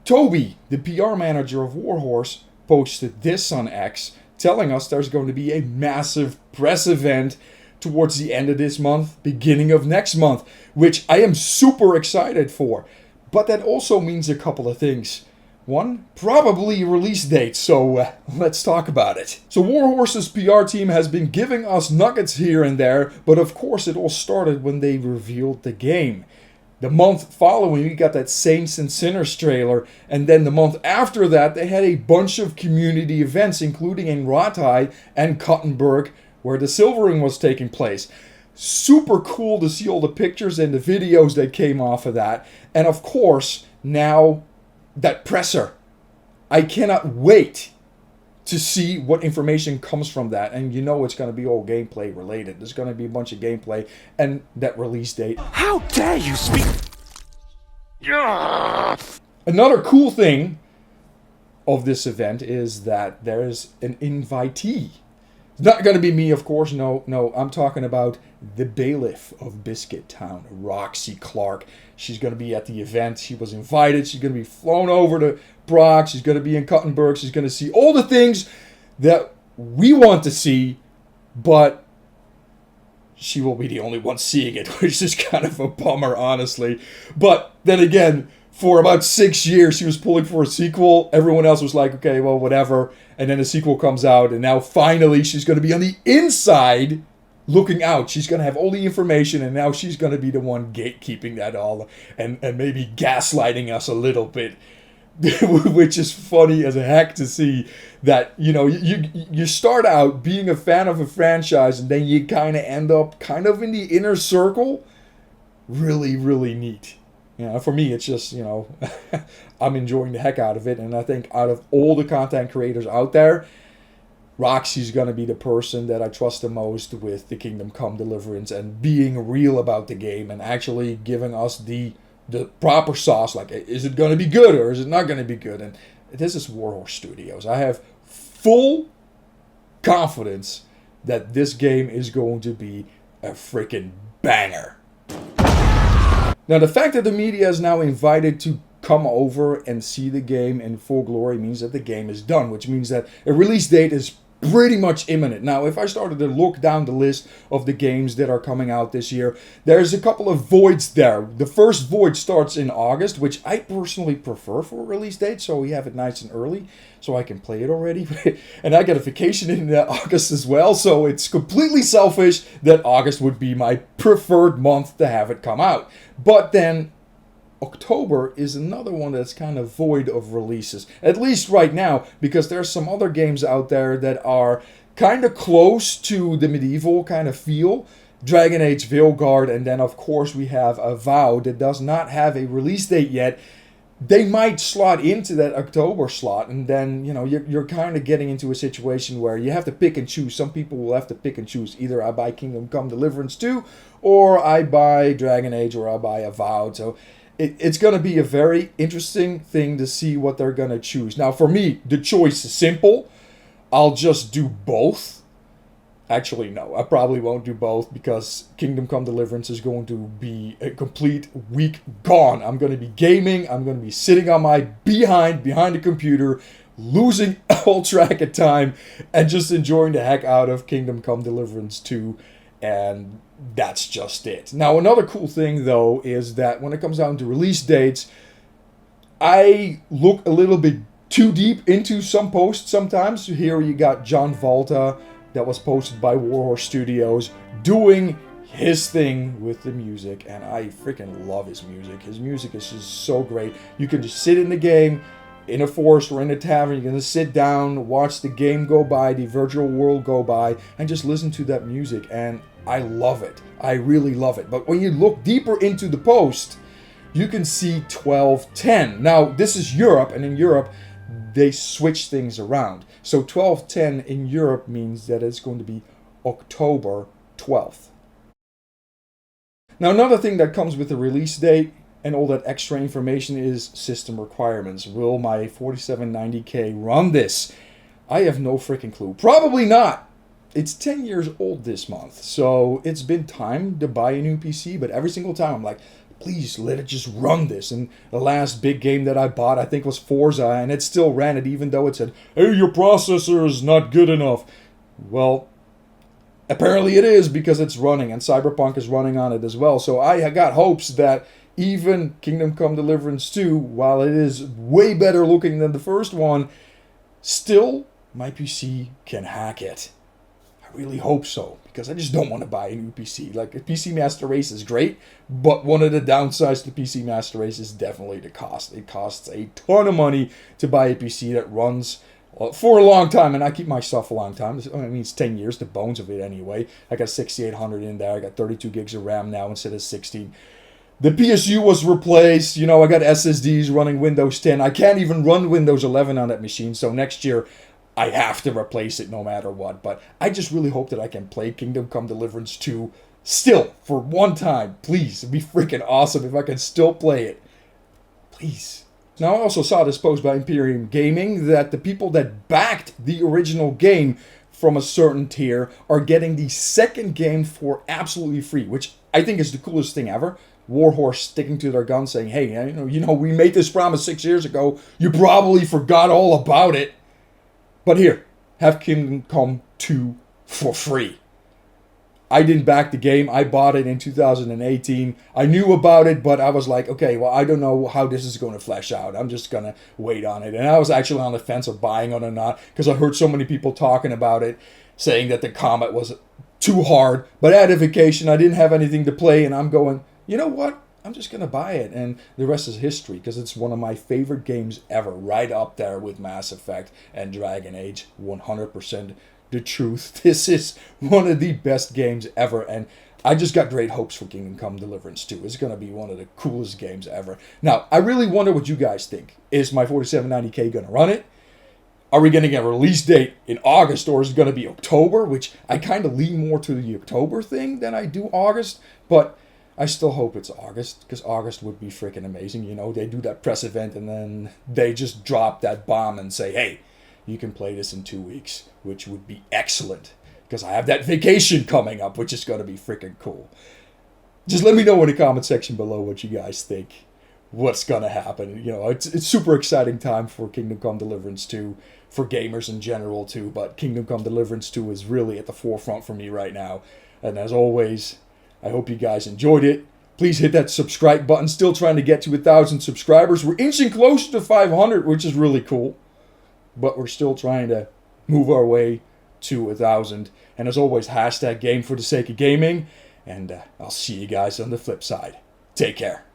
Toby, the PR manager of Warhorse, posted this on X, telling us there's going to be a massive press event towards the end of this month, beginning of next month, which I am super excited for. But that also means a couple of things. One, probably release date, so let's talk about it. So Warhorse's PR team has been giving us nuggets here and there, but of course it all started when they revealed the game. The month following, we got that Saints and Sinners trailer, and then the month after that, they had a bunch of community events, including in Valta and Kuttenberg, where the silvering was taking place. Super cool to see all the pictures and the videos that came off of that. And of course, now that presser. I cannot wait to see what information comes from that. And you know it's going to be all gameplay related. There's going to be a bunch of gameplay and that release date. How dare you speak? Another cool thing of this event is that there's an invitee. It's not going to be me, of course. No, I'm talking about the bailiff of Biscuit Town, Roxy Clark. She's going to be at the event. She was invited. She's going to be flown over to Prague. She's going to be in Kuttenberg. She's going to see all the things that we want to see, but she will be the only one seeing it, which is kind of a bummer, honestly. But then again, for about 6 years, she was pulling for a sequel. Everyone else was like, okay, well, whatever. And then the sequel comes out, and now finally she's going to be on the inside looking out. She's going to have all the information, and now she's going to be the one gatekeeping that all and maybe gaslighting us a little bit, which is funny as a heck to see that, you know, you start out being a fan of a franchise, and then you kind of end up kind of in the inner circle. Really, really neat. You know, for me, it's just, you know, I'm enjoying the heck out of it. And I think out of all the content creators out there, Roxy's going to be the person that I trust the most with the Kingdom Come Deliverance and being real about the game and actually giving us the proper sauce. Like, is it going to be good or is it not going to be good? And this is Warhorse Studios. I have full confidence that this game is going to be a freaking banger. Now, the fact that the media is now invited to come over and see the game in full glory means that the game is done, which means that a release date is pretty much imminent. Now, if I started to look down the list of the games that are coming out this year, there's a couple of voids there. The first void starts in August, which I personally prefer for a release date, so we have it nice and early, so I can play it already. And I get a vacation in August as well, so it's completely selfish that August would be my preferred month to have it come out. But then October is another one that's kind of void of releases, at least right now, because there's some other games out there that are kind of close to the medieval kind of feel. Dragon Age Veilguard, and then of course we have a Vow that does not have a release date yet. They might slot into that October slot, and then, you know, you're kind of getting into a situation where you have to pick and choose. Some people will have to pick and choose. Either I buy Kingdom Come Deliverance 2, or I buy Dragon Age, or I buy a Vow. So it's going to be a very interesting thing to see what they're going to choose. Now, for me, the choice is simple. I'll just do both. Actually, no, I probably won't do both because Kingdom Come Deliverance is going to be a complete week gone. I'm going to be gaming. I'm going to be sitting on my behind the computer, losing all track of time, and just enjoying the heck out of Kingdom Come Deliverance 2. And that's just it. Now, another cool thing, though, is that when it comes down to release dates, I look a little bit too deep into some posts sometimes. Here you got John Valta, that was posted by Warhorse Studios, doing his thing with the music, and I freaking love his music. His music is just so great. You can just sit in the game, in a forest or in a tavern, you're going to sit down, watch the game go by, the virtual world go by, and just listen to that music, and I love it. I really love it. But when you look deeper into the post, you can see 12/10. Now, this is Europe, and in Europe, they switch things around. So 12/10 in Europe means that it's going to be October 12th. Now, another thing that comes with the release date and all that extra information is system requirements. Will my 4790K run this? I have no freaking clue. Probably not. It's 10 years old this month, so it's been time to buy a new PC, but every single time I'm like, please let it just run this. And the last big game that I bought, I think, was Forza, and it still ran it, even though it said, hey, your processor is not good enough. Well, apparently it is, because it's running, and Cyberpunk is running on it as well. So I got hopes that even Kingdom Come Deliverance 2, while it is way better looking than the first one, still my PC can hack it. I really hope so, because I just don't want to buy a new PC. Like, a PC Master Race is great, but one of the downsides to PC Master Race is definitely the cost. It costs a ton of money to buy a PC that runs for a long time, and I keep my stuff a long time. I mean, it's 10 years, the bones of it anyway. I got 6800 in there. I got 32 gigs of RAM now instead of 16. The PSU was replaced. You know, I got SSDs running Windows 10. I can't even run Windows 11 on that machine, so next year I have to replace it no matter what. But I just really hope that I can play Kingdom Come Deliverance 2 still for one time. Please, it'd be freaking awesome if I can still play it. Please. Now, I also saw this post by Imperium Gaming that the people that backed the original game from a certain tier are getting the second game for absolutely free, which I think is the coolest thing ever. Warhorse sticking to their guns, saying, hey, you know, we made this promise 6 years ago. You probably forgot all about it. But here, have Kingdom Come 2 for free. I didn't back the game. I bought it in 2018. I knew about it, but I was like, okay, well, I don't know how this is going to flesh out. I'm just going to wait on it. And I was actually on the fence of buying it or not, because I heard so many people talking about it, saying that the combat was too hard. But at vacation, I didn't have anything to play, and I'm going, you know what? I'm just going to buy it, and the rest is history, because it's one of my favorite games ever, right up there with Mass Effect and Dragon Age, 100% the truth. This is one of the best games ever, and I just got great hopes for Kingdom Come Deliverance 2. It's going to be one of the coolest games ever. Now, I really wonder what you guys think. Is my 4790K going to run it? Are we going to get a release date in August, or is it going to be October? Which I kind of lean more to the October thing than I do August, but I still hope it's August, because August would be freaking amazing. You know, they do that press event, and then they just drop that bomb and say, hey, you can play this in 2 weeks, which would be excellent, because I have that vacation coming up, which is going to be freaking cool. Just let me know in the comment section below what you guys think, what's going to happen. You know, it's super exciting time for Kingdom Come Deliverance 2, for gamers in general too, but Kingdom Come Deliverance 2 is really at the forefront for me right now. And as always, I hope you guys enjoyed it. Please hit that subscribe button. Still trying to get to 1,000 subscribers. We're inching closer to 500, which is really cool. But we're still trying to move our way to 1,000. And as always, hashtag game for the sake of gaming. And I'll see you guys on the flip side. Take care.